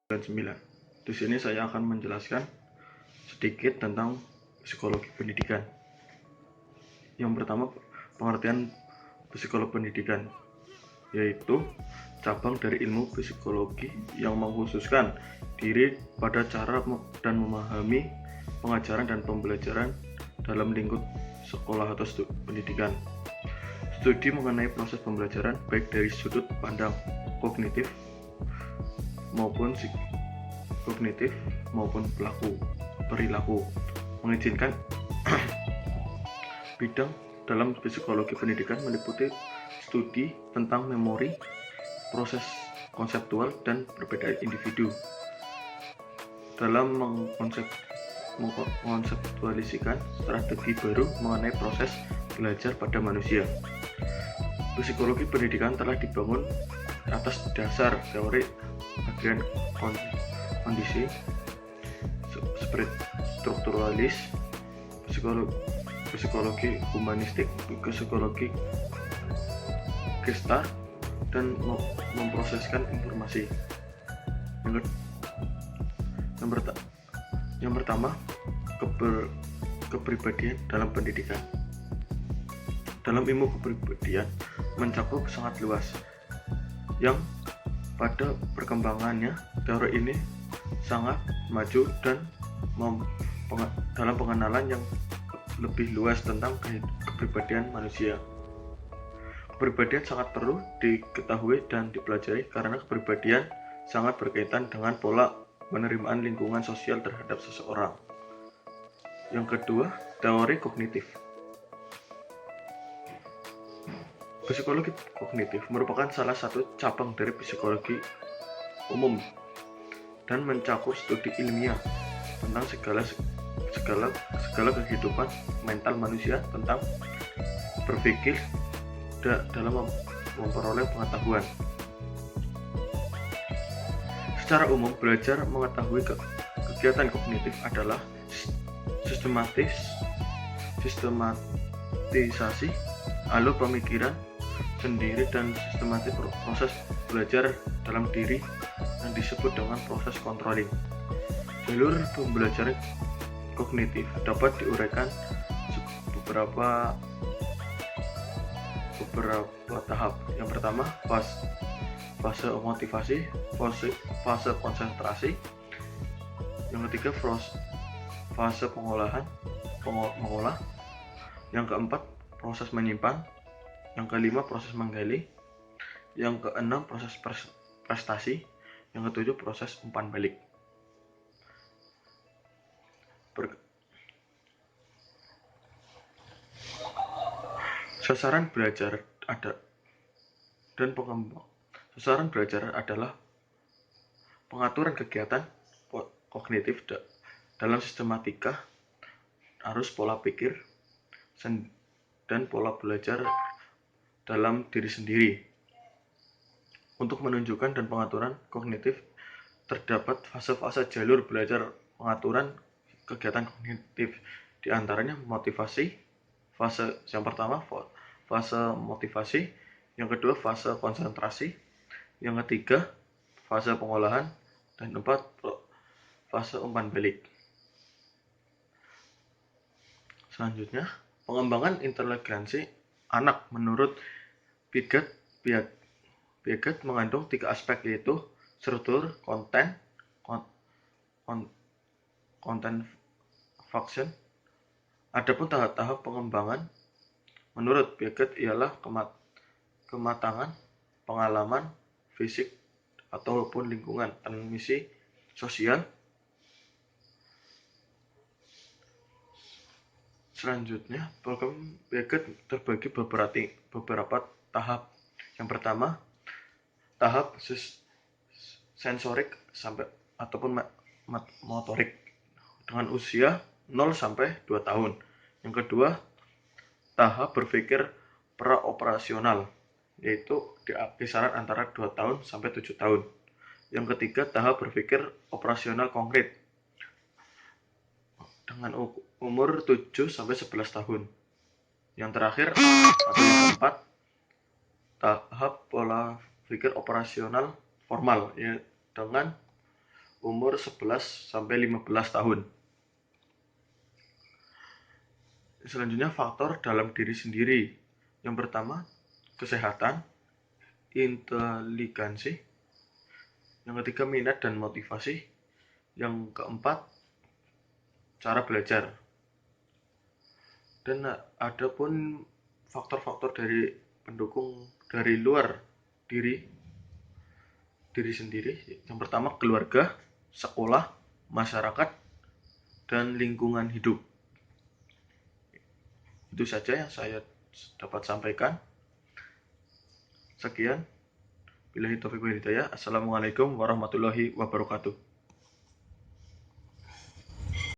99. Di sini saya akan menjelaskan sedikit tentang psikologi pendidikan. Yang pertama, pengertian psikolog pendidikan, yaitu cabang dari ilmu psikologi yang mengkhususkan diri pada cara dan memahami pengajaran dan pembelajaran dalam lingkup sekolah atau pendidikan. Studi mengenai proses pembelajaran baik dari sudut pandang kognitif maupun perilaku mengizinkan bidang dalam psikologi pendidikan meliputi studi tentang memori, proses konseptual, dan perbedaan individu dalam mengkonseptualisasikan strategi baru mengenai proses belajar pada manusia. Psikologi pendidikan telah dibangun atas dasar teori bagian kondisi strukturalis, psikologi humanistik, psikologi Gestalt, dan memproseskan informasi. Yang pertama, kepribadian dalam pendidikan. Dalam ilmu kepribadian mencakup sangat luas, yang pada perkembangannya teori ini sangat maju dan dalam pengenalan yang lebih luas tentang kepribadian manusia. Kepribadian sangat perlu diketahui dan dipelajari karena kepribadian sangat berkaitan dengan pola penerimaan lingkungan sosial terhadap seseorang. Yang kedua, teori kognitif. Psikologi kognitif merupakan salah satu cabang dari psikologi umum dan mencakup studi ilmiah tentang segala kehidupan mental manusia, tentang berpikir dalam memperoleh pengetahuan. Secara umum, belajar mengetahui kegiatan kognitif adalah sistematisasi alur pemikiran sendiri dan sistematis proses belajar dalam diri yang disebut dengan proses controlling. Jalur pembelajaran kognitif dapat diuraikan beberapa tahap. Yang pertama, fase motivasi, fase konsentrasi. Yang ketiga, fase mengolah. Yang keempat, proses menyimpan. Yang kelima, proses menggali. Yang keenam, proses prestasi. Yang ketujuh, proses umpan balik. Sasaran belajar adalah pengaturan kegiatan kognitif dalam sistematika arus pola pikir dan pola belajar dalam diri sendiri. Untuk menunjukkan dan pengaturan kognitif, terdapat fase-fase jalur belajar pengaturan kegiatan kognitif, di antaranya motivasi, fase yang pertama fase motivasi, yang kedua fase konsentrasi, yang ketiga fase pengolahan, dan keempat fase umpan balik. Selanjutnya, pengembangan inteligensi anak menurut Piaget mengandung 3 aspek, yaitu struktur, content function. Adapun tahap-tahap pengembangan menurut Piaget ialah kematangan, pengalaman, fisik ataupun lingkungan, transmisi sosial. Selanjutnya, program Piaget terbagi beberapa tahap. Yang pertama, tahap sensorik ataupun motorik dengan usia 0 sampai 2 tahun. Yang kedua, tahap berpikir praoperasional, yaitu di kisaran antara 2 tahun sampai 7 tahun. Yang ketiga, tahap berpikir operasional konkret dengan umur 7 sampai 11 tahun. Yang terakhir atau yang keempat, tahap pola pikir operasional formal, ya, dengan umur 11-15 tahun. Selanjutnya faktor dalam diri sendiri. Yang pertama, kesehatan, inteligensi. Yang ketiga, minat dan motivasi. Yang keempat, cara belajar. Dan ada pun faktor-faktor dari pendukung dari luar diri sendiri. Yang pertama, keluarga, sekolah, masyarakat, dan lingkungan hidup. Itu saja yang saya dapat sampaikan. Sekian. Billahi taufiq wal hidayah. Assalamualaikum warahmatullahi wabarakatuh.